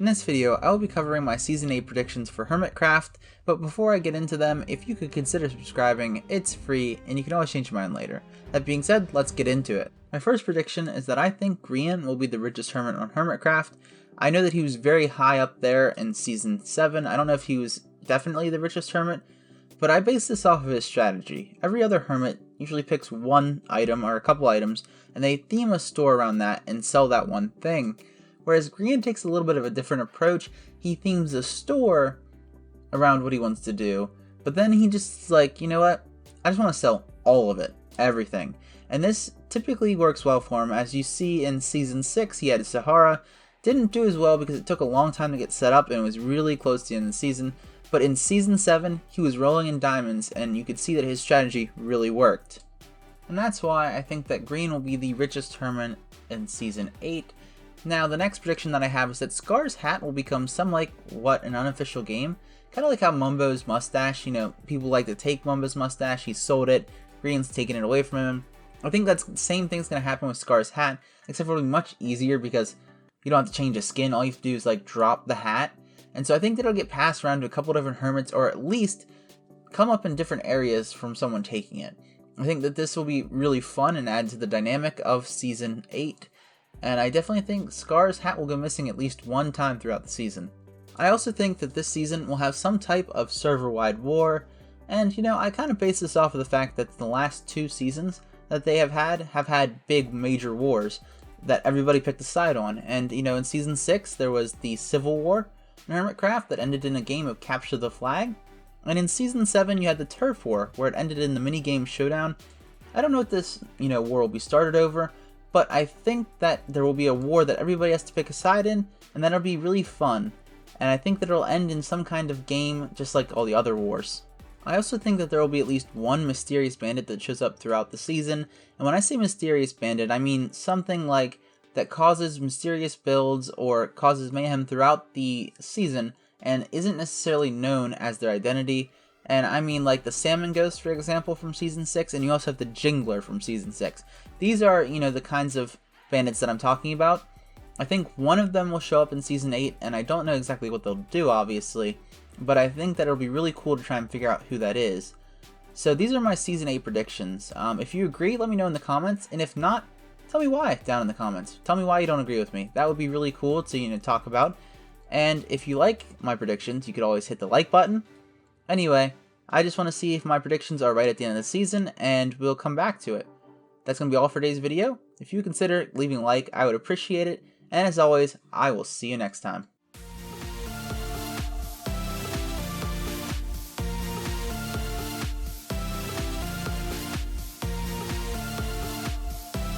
In this video, I will be covering my Season 8 predictions for Hermitcraft, but before I get into them, if you could consider subscribing, it's free, and you can always change your mind later. That being said, let's get into it. My first prediction is that I think Grian will be the richest hermit on Hermitcraft. I know that he was very high up there in Season 7, I don't know if he was definitely the richest hermit, but I base this off of his strategy. Every other hermit usually picks one item or a couple items, and they theme a store around that and sell that one thing. Whereas Grian takes a little bit of a different approach. He themes a store around what he wants to do, but then he just like, you know what, I just want to sell all of it, everything. And this typically works well for him. As you see in Season 6, he had Sahara. Didn't do as well because it took a long time to get set up and it was really close to the end of the season. But in Season 7, he was rolling in diamonds and you could see that his strategy really worked. And that's why I think that Grian will be the richest hermit in Season 8. Now, the next prediction that I have is that Scar's hat will become some like, an unofficial game? Kind of like how Mumbo's mustache, you know, people like to take Mumbo's mustache, he sold it, Grian's taking it away from him. I think that's the same thing's going to happen with Scar's hat, except for it'll be much easier because you don't have to change a skin, all you have to do is like drop the hat. And so I think that it'll get passed around to a couple different hermits, or at least come up in different areas from someone taking it. I think that this will be really fun and add to the dynamic of Season 8. And I definitely think Scar's hat will go missing at least one time throughout the season. I also think that this season will have some type of server-wide war, and you know, I kind of base this off of the fact that the last two seasons that they have had big major wars that everybody picked a side on. And you know, in Season 6 there was the Civil War in Hermitcraft that ended in a game of Capture the Flag, and in Season 7 you had the Turf War where it ended in the minigame Showdown. I don't know what this, war will be started over, but I think that there will be a war that everybody has to pick a side in, and that'll be really fun. And I think that it'll end in some kind of game, just like all the other wars. I also think that there will be at least one mysterious bandit that shows up throughout the season, and when I say mysterious bandit, I mean something like that causes mysterious builds or causes mayhem throughout the season and isn't necessarily known as their identity. And I mean like the Salmon Ghost, for example, from Season 6, and you also have the Jingler from Season 6. These are, the kinds of bandits that I'm talking about. I think one of them will show up in Season 8, and I don't know exactly what they'll do, obviously, but I think that it'll be really cool to try and figure out who that is. So these are my Season 8 predictions. If you agree, let me know in the comments, and if not, tell me why down in the comments. Tell me why you don't agree with me. That would be really cool to, talk about. And if you like my predictions, you could always hit the like button. Anyway, I just want to see if my predictions are right at the end of the season, and we'll come back to it. That's going to be all for today's video. If you consider leaving a like, I would appreciate it. And as always, I will see you next time.